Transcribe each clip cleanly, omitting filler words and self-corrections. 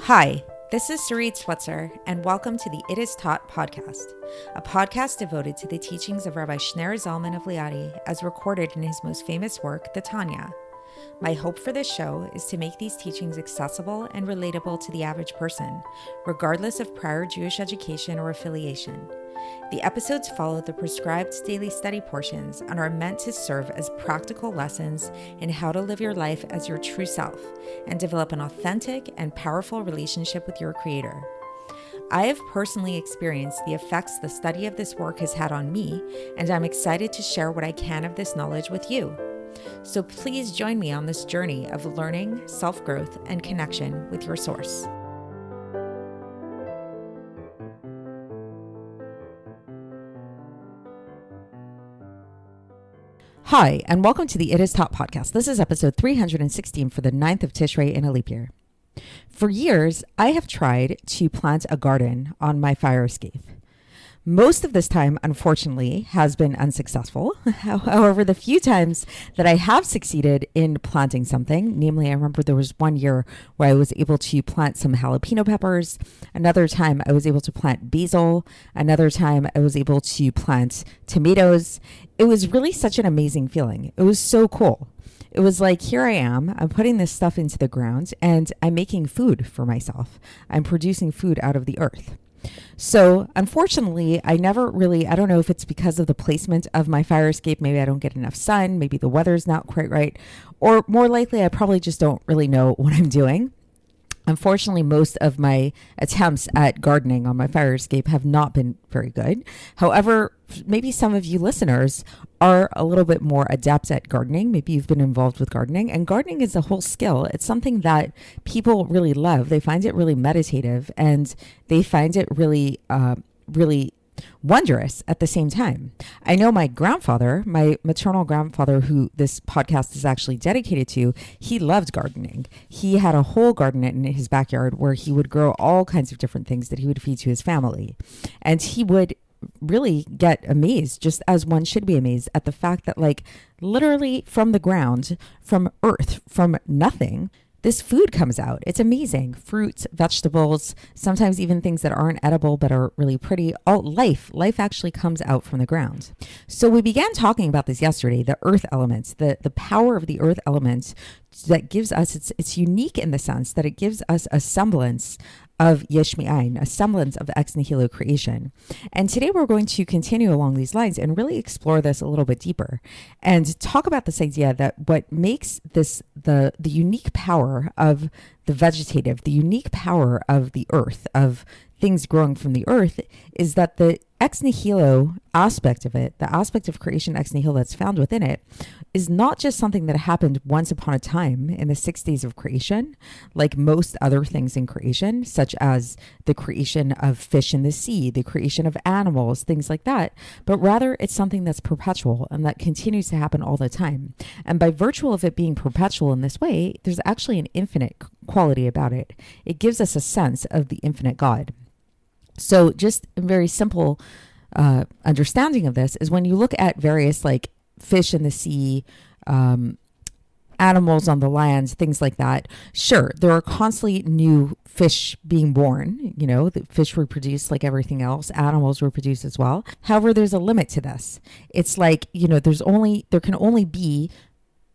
Hi, this is Sarit Switzer, and welcome to the It Is Taught podcast, a podcast devoted to the teachings of Rabbi Shneur Zalman of Liadi as recorded in his most famous work, the Tanya. My hope for this show is to make these teachings accessible and relatable to the average person, regardless of prior Jewish education or affiliation. The episodes follow the prescribed daily study portions and are meant to serve as practical lessons in how to live your life as your true self and develop an authentic and powerful relationship with your Creator. I have personally experienced the effects the study of this work has had on me, and I'm excited to share what I can of this knowledge with you. So please join me on this journey of learning, self-growth, and connection with your source. Hi, and welcome to the It Is Taught podcast. This is episode 316 for the 9th of Tishrei in a leap year. For years, I have tried to plant a garden on my fire escape. Most of this time, unfortunately, has been unsuccessful. However, the few times that I have succeeded in planting something, namely, I remember there was one year where I was able to plant some jalapeno peppers. Another time I was able to plant basil. Another time I was able to plant tomatoes. It was really such an amazing feeling. It was so cool. It was like, here I am, I'm putting this stuff into the ground and I'm making food for myself. I'm producing food out of the earth. So unfortunately, I don't know if it's because of the placement of my fire escape. Maybe I don't get enough sun. Maybe the weather's not quite right. Or more likely, I probably just don't really know what I'm doing. Unfortunately, most of my attempts at gardening on my fire escape have not been very good. However, maybe some of you listeners are a little bit more adept at gardening. Maybe you've been involved with gardening, and gardening is a whole skill. It's something that people really love. They find it really meditative, and they find it really wondrous at the same time. I know my grandfather, my maternal grandfather, who this podcast is actually dedicated to, he loved gardening. He had a whole garden in his backyard where he would grow all kinds of different things that he would feed to his family. And he would really get amazed, just as one should be amazed, at the fact that, like, literally from the ground, from earth, from nothing, this food comes out. It's amazing. Fruits, vegetables, sometimes even things that aren't edible but are really pretty. All life actually comes out from the ground. So we began talking about this yesterday, the earth elements, the power of the earth elements that gives us, it's unique in the sense that it gives us a semblance of Yesh Me'ayin, a semblance of Ex Nihilo creation. And today we're going to continue along these lines and really explore this a little bit deeper and talk about this idea that what makes this the unique power of the vegetative, the unique power of the earth, of things growing from the earth, is that the Ex Nihilo aspect of it, the aspect of creation Ex Nihilo that's found within it, is not just something that happened once upon a time in the 6 days of creation, like most other things in creation, such as the creation of fish in the sea, the creation of animals, things like that, but rather it's something that's perpetual and that continues to happen all the time. And by virtue of it being perpetual in this way, there's actually an infinite quality about it. It gives us a sense of the infinite God. So just a very simple understanding of this is when you look at various, like, fish in the sea, animals on the land, things like that. Sure, there are constantly new fish being born. You know, the fish reproduce like everything else. Animals reproduce as well. However, there's a limit to this. It's like, you know, there can only be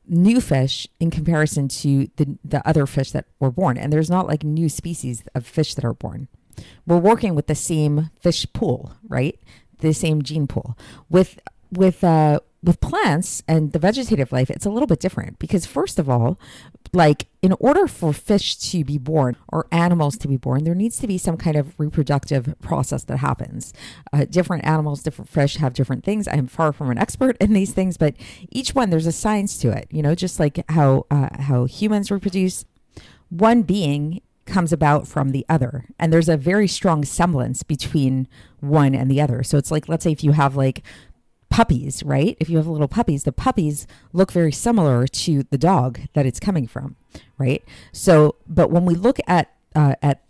new fish in comparison to the other fish that were born. And there's not like new species of fish that are born. We're working with the same fish pool, right? The same gene pool. With plants and the vegetative life, it's a little bit different because, first of all, like, in order for fish to be born or animals to be born, there needs to be some kind of reproductive process that happens. Different animals, different fish have different things. I am far from an expert in these things, but each one, there's a science to it, you know, just like how humans reproduce. One being comes about from the other, and there's a very strong semblance between one and the other. So it's like, let's say if you have like puppies, right? If you have little puppies, the puppies look very similar to the dog that it's coming from, right? So, but when we look at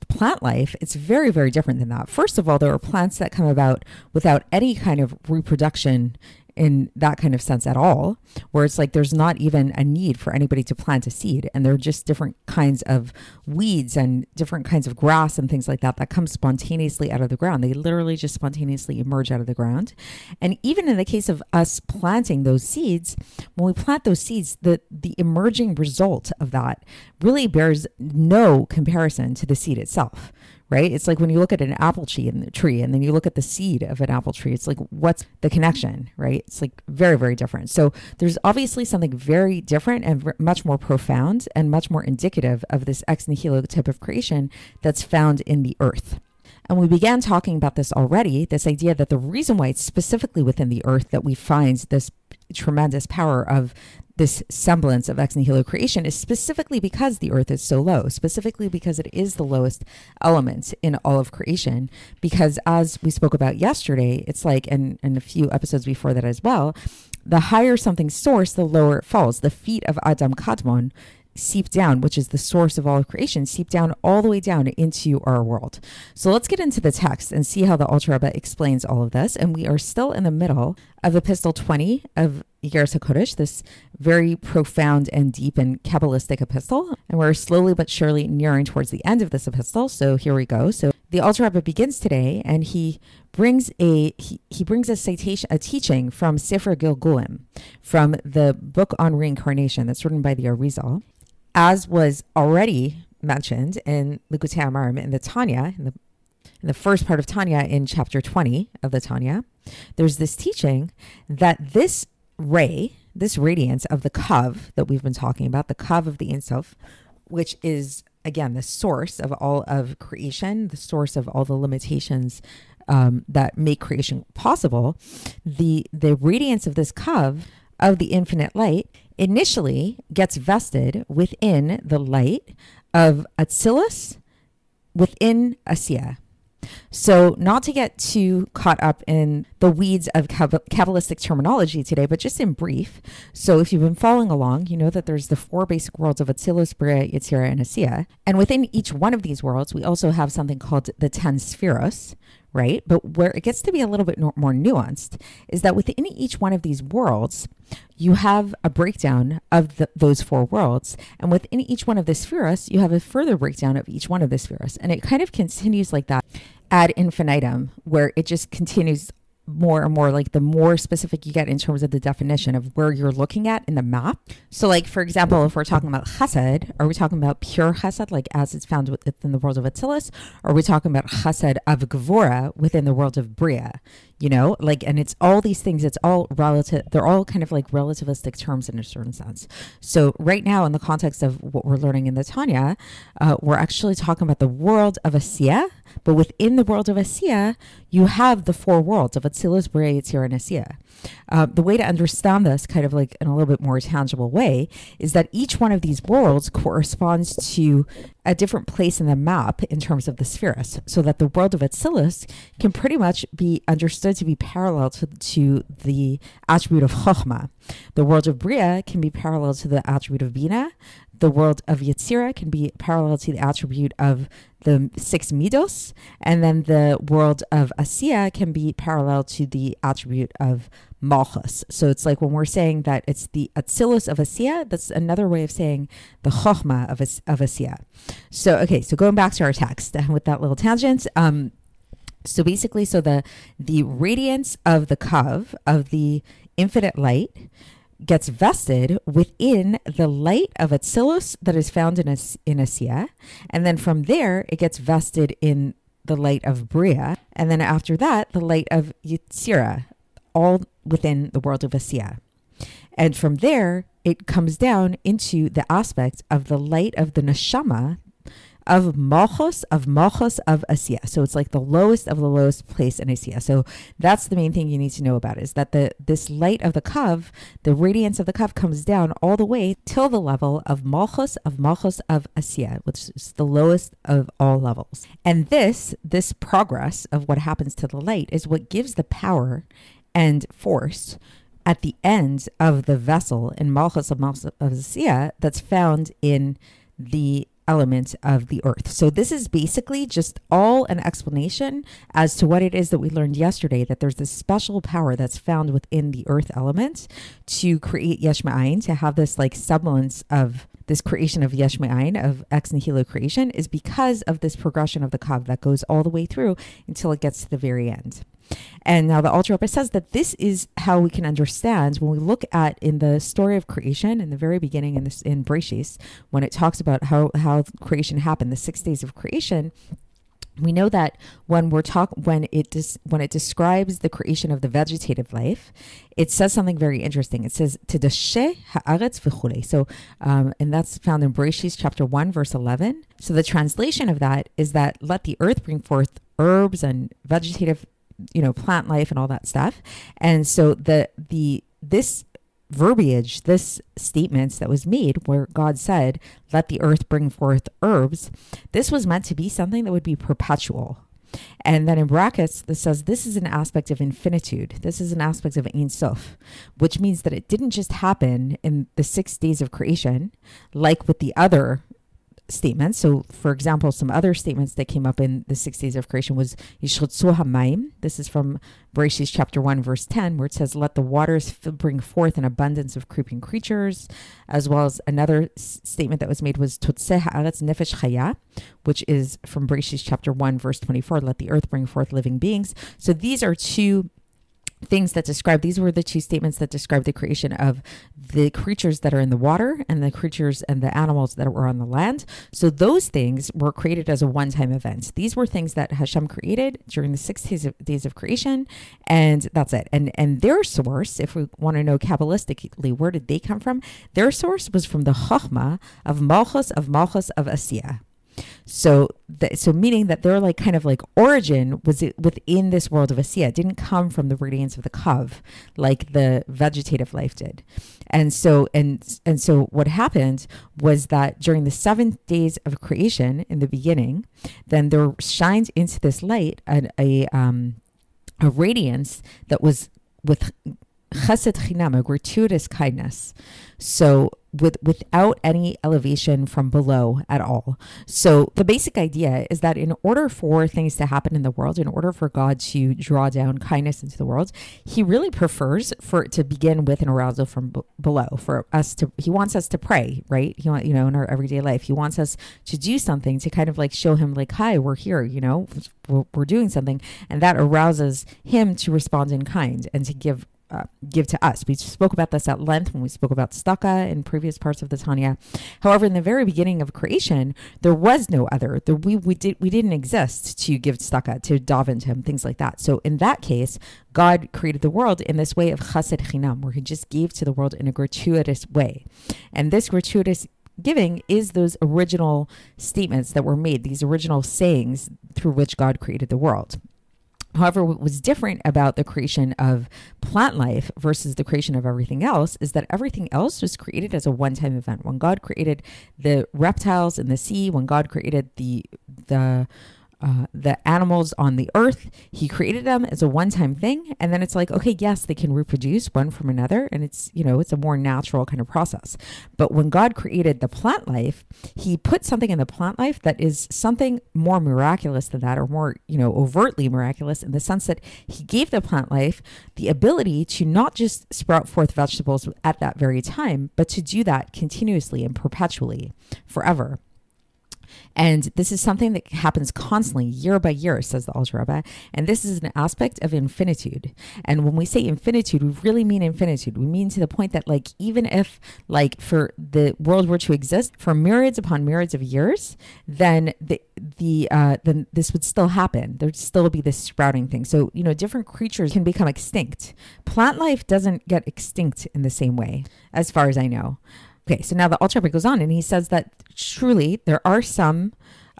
plant life, it's very, very different than that. First of all, there are plants that come about without any kind of reproduction in that kind of sense at all, where it's like there's not even a need for anybody to plant a seed, and they're just different kinds of weeds and different kinds of grass and things like that that come spontaneously out of the ground. They literally just spontaneously emerge out of the ground. And even in the case of us planting those seeds, when we plant those seeds, the emerging result of that really bears no comparison to the seed itself, right? It's like when you look at an apple tree and then you look at the seed of an apple tree, it's like, what's the connection, right? It's like very, very different. So there's obviously something very different and much more profound and much more indicative of this ex nihilo type of creation that's found in the earth. And we began talking about this already, this idea that the reason why it's specifically within the earth that we find this tremendous power of this semblance of ex nihilo creation is specifically because the earth is so low, specifically because it is the lowest element in all of creation. Because as we spoke about yesterday, it's like, and a few episodes before that as well, the higher something's source, the lower it falls. The feet of Adam Kadmon seep down, which is the source of all of creation, seep down all the way down into our world. So let's get into the text and see how the Alter Rebbe explains all of this. And we are still in the middle of Epistle 20 of Iggeres HaKodesh, this very profound and deep and Kabbalistic epistle. And we're slowly but surely nearing towards the end of this epistle. So here we go. So the Alter Rebbe begins today, and he brings a citation, a teaching from Sefer Gilgulim, from the book on reincarnation that's written by the Arizal. As was already mentioned in Likutei Amarim, in the Tanya, in the first part of Tanya, in chapter 20 of the Tanya, there's this teaching that this ray, this radiance of the Kav that we've been talking about, the Kav of the Ein Sof, which is, again, the source of all of creation, the source of all the limitations that make creation possible, the radiance of this Kav of the infinite light initially gets vested within the light of Atzilus within Asiya. So not to get too caught up in the weeds of Kabbalistic terminology today, but just in brief. So if you've been following along, you know that there's the four basic worlds of Atzilus, Bria, Yetzirah, and Asiya. And within each one of these worlds, we also have something called the 10 spheros, right? But where it gets to be a little bit more nuanced is that within each one of these worlds, you have a breakdown of those four worlds. And within each one of the spheros, you have a further breakdown of each one of the spheros. And it kind of continues like that ad infinitum, where it just continues more and more, like the more specific you get in terms of the definition of where you're looking at in the map. So like, for example, if we're talking about chesed, are we talking about pure chesed, like as it's found within the world of Atzilus? Or are we talking about chesed of Gevura within the world of Bria? You know, like, and it's all these things, it's all relative, they're all kind of like relativistic terms in a certain sense. So right now, in the context of what we're learning in the Tanya, we're actually talking about the world of Asiya, but within the world of Asiya, you have the four worlds of Atzilus, Bria, Yetzirah, and Asiya. The way to understand this kind of like in a little bit more tangible way is that each one of these worlds corresponds to a different place in the map in terms of the spheres, so that the world of Atzilus can pretty much be understood to be parallel to the attribute of Chokhmah. The world of Bria can be parallel to the attribute of Bina. The world of Yetzirah can be parallel to the attribute of the 6 Midos. And then the world of Asiya can be parallel to the attribute of Malchus. So it's like when we're saying that it's the Atzilus of Asiya, that's another way of saying the Chokhmah of Asiya. So, okay, so going back to our text with that little tangent. So basically, so the radiance of the Kav, of the infinite light, gets vested within the light of Atzilus that is found in Asiya. And then from there, it gets vested in the light of Bria. And then after that, the light of Yetzirah, all within the world of Asiya. And from there, it comes down into the aspect of the light of the Neshama of Malchus of Asiya. So it's like the lowest of the lowest place in Asiya. So that's the main thing you need to know about, is that this light of the Kav, the radiance of the Kav, comes down all the way till the level of Malchus of Asiya, which is the lowest of all levels. And this progress of what happens to the light is what gives the power and force at the end of the vessel in Malchus of Asiya that's found in the element of the earth. So this is basically just all an explanation as to what it is that we learned yesterday, that there's this special power that's found within the earth element to create yesh ma'ayin, to have this like semblance of this creation of yesh ma'ayin, of ex nihilo creation, is because of this progression of the kav that goes all the way through until it gets to the very end. And now the Alter Rebbe says that this is how we can understand when we look at in the story of creation in the very beginning in Bereshis, when it talks about how creation happened, the 6 days of creation. We know that when it describes the creation of the vegetative life, it says something very interesting. It says Tidashe haaretz v'chulei. So, and that's found in Bereshis chapter 1, verse 11. So the translation of that is that let the earth bring forth herbs and vegetative, plant life and all that stuff. And so this verbiage, this statement that was made where God said, let the earth bring forth herbs, this was meant to be something that would be perpetual. And then in brackets, this says this is an aspect of infinitude. This is an aspect of Ein Sof, which means that it didn't just happen in the 6 days of creation, like with the other statements. So, for example, some other statements that came up in the 6 days of creation was Yishchotzu hamayim. This is from Bereshis chapter 1, verse 10, where it says, let the waters bring forth an abundance of creeping creatures, as well as another statement that was made was Totzeh haaretz nefesh chaya, which is from Bereshis chapter 1, verse 24, let the earth bring forth living beings. So these are these were the two statements that describe the creation of the creatures that are in the water and the creatures and the animals that were on the land. So those things were created as a one-time event. These were things that Hashem created during the 6 days of creation, and that's it. And their source, if we want to know Kabbalistically, where did they come from? Their source was from the Chochmah of Malchus of Asiyah. So meaning that their kind of origin was within this world of Asiyah. It didn't come from the radiance of the Kav like the vegetative life did. And so what happened was that during the 7 days of creation in the beginning, then there shined into this light a radiance that was with chesed chinam, a gratuitous kindness. So without any elevation from below at all. So the basic idea is that in order for things to happen in the world, in order for God to draw down kindness into the world, he really prefers for it to begin with an arousal from below. He wants us to pray, right? He want, in our everyday life, he wants us to do something to kind of show him hi, we're here, we're doing something. And that arouses him to respond in kind and to give to us. We spoke about this at length when we spoke about tzedakah in previous parts of the Tanya. However, in the very beginning of creation, there was no other. We didn't exist to give tzedakah, to daven to him, things like that. So in that case, God created the world in this way of chesed chinam, where he just gave to the world in a gratuitous way. And this gratuitous giving is those original statements that were made, these original sayings through which God created the world. However, what was different about the creation of plant life versus the creation of everything else is that everything else was created as a one-time event. When God created the reptiles in the sea, when God created the animals on the earth, he created them as a one-time thing. And then it's okay, yes, they can reproduce one from another. And it's, it's a more natural kind of process. But when God created the plant life, he put something in the plant life that is something more miraculous than that, or more, overtly miraculous, in the sense that he gave the plant life the ability to not just sprout forth vegetables at that very time, but to do that continuously and perpetually, forever. And this is something that happens constantly, year by year, says the Alter Rebbe. And this is an aspect of infinitude. And when we say infinitude, we really mean infinitude. We mean to the point that even if for the world were to exist for myriads upon myriads of years, then then this would still happen. There'd still be this sprouting thing. So, different creatures can become extinct. Plant life doesn't get extinct in the same way, as far as I know. Okay, so now the Alter Rebbe goes on and he says that truly there are some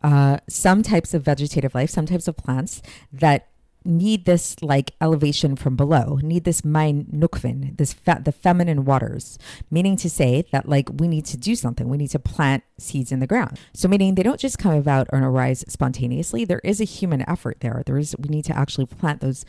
types of vegetative life, some types of plants that need this like elevation from below, need this mein nukvin, the feminine waters, meaning to say that like we need to do something. We need to plant seeds in the ground. So meaning they don't just come about and arise spontaneously. There is a human effort there. We need to actually plant those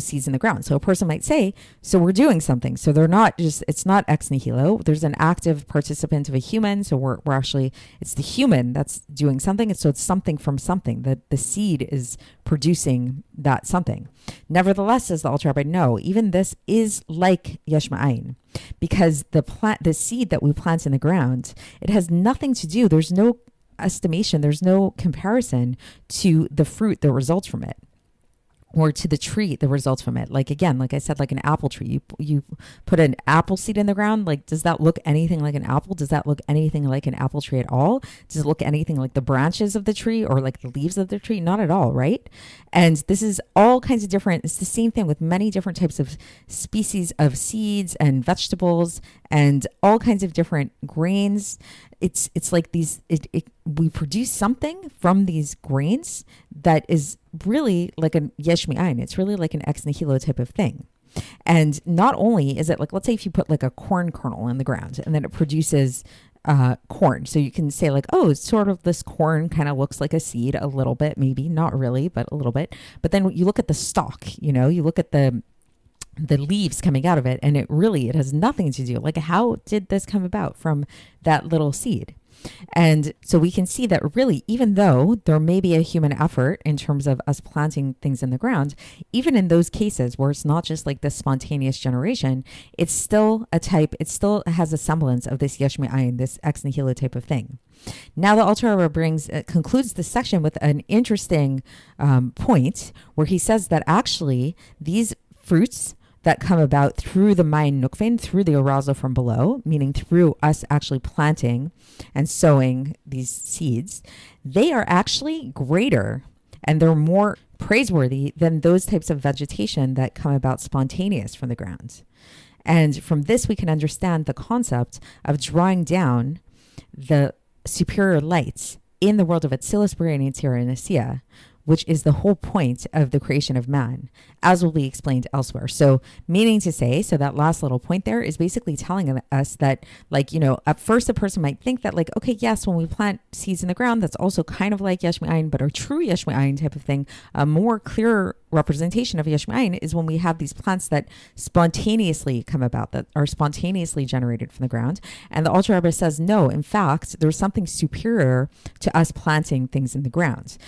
seeds in the ground. So a person might say, so we're doing something. So it's not ex nihilo. There's an active participant of a human. So we're actually, it's the human that's doing something. And so it's something from something, that the seed is producing that something. Nevertheless, says the Alter Rebbe, no, even this is like yesh ma'ayin, because the seed that we plant in the ground, it has nothing to do. There's no estimation. There's no comparison to the fruit that results from it, or to the tree that results from it. Like, again, like I said, like an apple tree, you put an apple seed in the ground. Like, does that look anything like an apple? Does that look anything like an apple tree at all? Does it look anything like the branches of the tree or like the leaves of the tree? Not at all, right? And this is all kinds of different, it's the same thing with many different types of species of seeds and vegetables and all kinds of different grains. It's like we produce something from these grains that is really like a yesh mi'ayin. It's really like an ex nihilo type of thing. And not only is it like, let's say if you put like a corn kernel in the ground and then it produces corn. So you can say like, oh, it's sort of, this corn kind of looks like a seed a little bit, maybe not really, but a little bit. But then you look at the stalk, you look at the leaves coming out of it, and it has nothing to do. Like, how did this come about from that little seed? And so we can see that really, even though there may be a human effort in terms of us planting things in the ground, even in those cases where it's not just like this spontaneous generation, it's still it still has a semblance of this yesh me'ayin, this ex nihilo type of thing. Now the Alter Rebbe concludes this section with an interesting point where he says that actually these fruits that come about through the mein nukvin, through the arousal from below, meaning through us actually planting and sowing these seeds, they are actually greater and they're more praiseworthy than those types of vegetation that come about spontaneous from the ground. And from this, we can understand the concept of drawing down the superior lights in the world of Atzilus, Bria, Yetzirah, and Asiya, which is the whole point of the creation of man, as will be explained elsewhere. So meaning to say, so that last little point there is basically telling us that, like, at first a person might think that, like, okay, yes, when we plant seeds in the ground, that's also kind of like yesh me'ayin, but a true yesh me'ayin type of thing, a more clear representation of yesh me'ayin is when we have these plants that spontaneously come about, that are spontaneously generated from the ground. And the Alter Rebbe says, no, in fact, there's something superior to us planting things in the ground.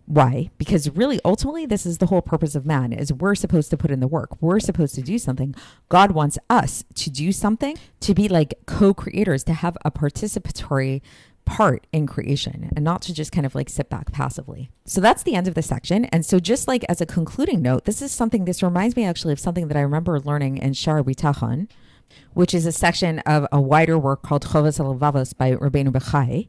Why? Because really, ultimately, this is the whole purpose of man, is we're supposed to put in the work. We're supposed to do something. God wants us to do something, to be like co-creators, to have a participatory part in creation and not to just kind of like sit back passively. So that's the end of the section. And so just like as a concluding note, this reminds me actually of something that I remember learning in Shar Bitachon, which is a section of a wider work called Chovas HaLevavos by Rabbeinu Bechai,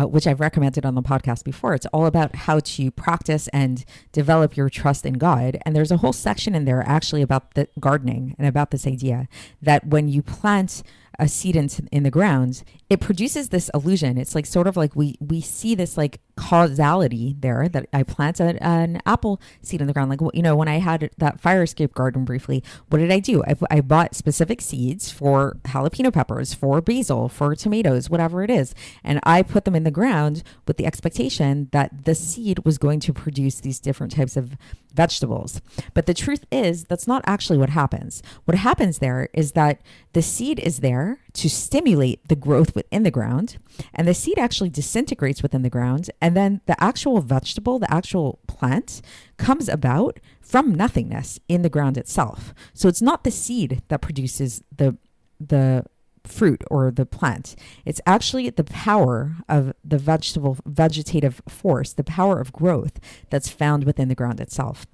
which I've recommended on the podcast before. It's all about how to practice and develop your trust in God. And there's a whole section in there actually about the gardening and about this idea that when you plant a seed in the ground, it produces this illusion. It's like sort of like we see this like causality there, that I planted an apple seed in the ground. Like, when I had that fire escape garden briefly, what did I do? I bought specific seeds for jalapeno peppers, for basil, for tomatoes, whatever it is. And I put them in the ground with the expectation that the seed was going to produce these different types of vegetables. But the truth is, that's not actually what happens. What happens there is that the seed is there to stimulate the growth within the ground, and the seed actually disintegrates within the ground, and then the actual vegetable, the actual plant, comes about from nothingness in the ground itself. So it's not the seed that produces the fruit or the plant. It's actually the power of the vegetative force, the power of growth that's found within the ground itself.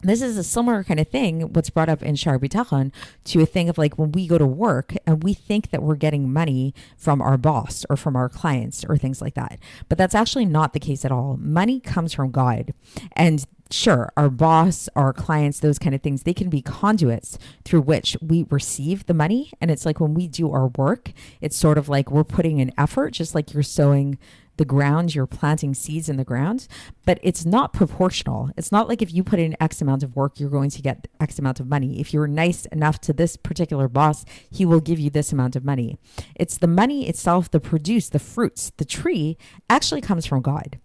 This is a similar kind of thing, what's brought up in Shar Bitachon, to a thing of like when we go to work and we think that we're getting money from our boss or from our clients or things like that. But that's actually not the case at all. Money comes from God. And sure, our boss, our clients, those kind of things, they can be conduits through which we receive the money. And it's like when we do our work, it's sort of like we're putting in effort, just like you're sowing the ground, you're planting seeds in the ground, but it's not proportional. It's not like if you put in X amount of work, you're going to get X amount of money. If you're nice enough to this particular boss, he will give you this amount of money. It's the money itself, the produce, the fruits, the tree actually comes from God.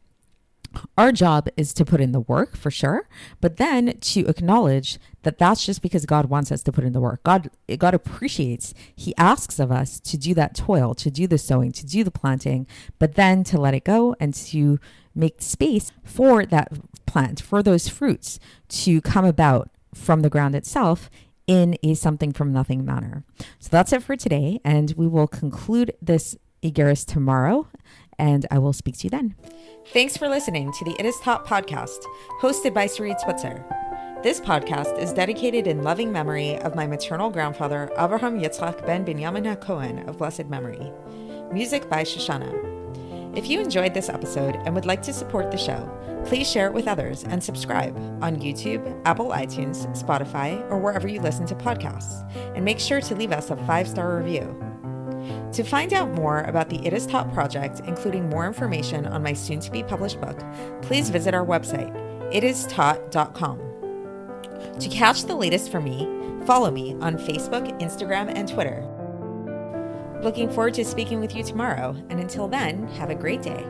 Our job is to put in the work for sure, but then to acknowledge that that's just because God wants us to put in the work. God appreciates, he asks of us to do that toil, to do the sowing, to do the planting, but then to let it go and to make space for that plant, for those fruits to come about from the ground itself in a something from nothing manner. So that's it for today, and we will conclude this Iggeres tomorrow, and I will speak to you then. Thanks for listening to the It Is Taught podcast, hosted by Sarit Switzer. This podcast is dedicated in loving memory of my maternal grandfather, Avraham Yitzchak ben Binyamin HaKohen of blessed memory. Music by Shoshana. If you enjoyed this episode and would like to support the show, please share it with others and subscribe on YouTube, Apple iTunes, Spotify, or wherever you listen to podcasts. And make sure to leave us a 5-star review. To find out more about the It Is Taught project, including more information on my soon-to-be published book, please visit our website, itistaught.com. To catch the latest from me, follow me on Facebook, Instagram, and Twitter. Looking forward to speaking with you tomorrow, and until then, have a great day.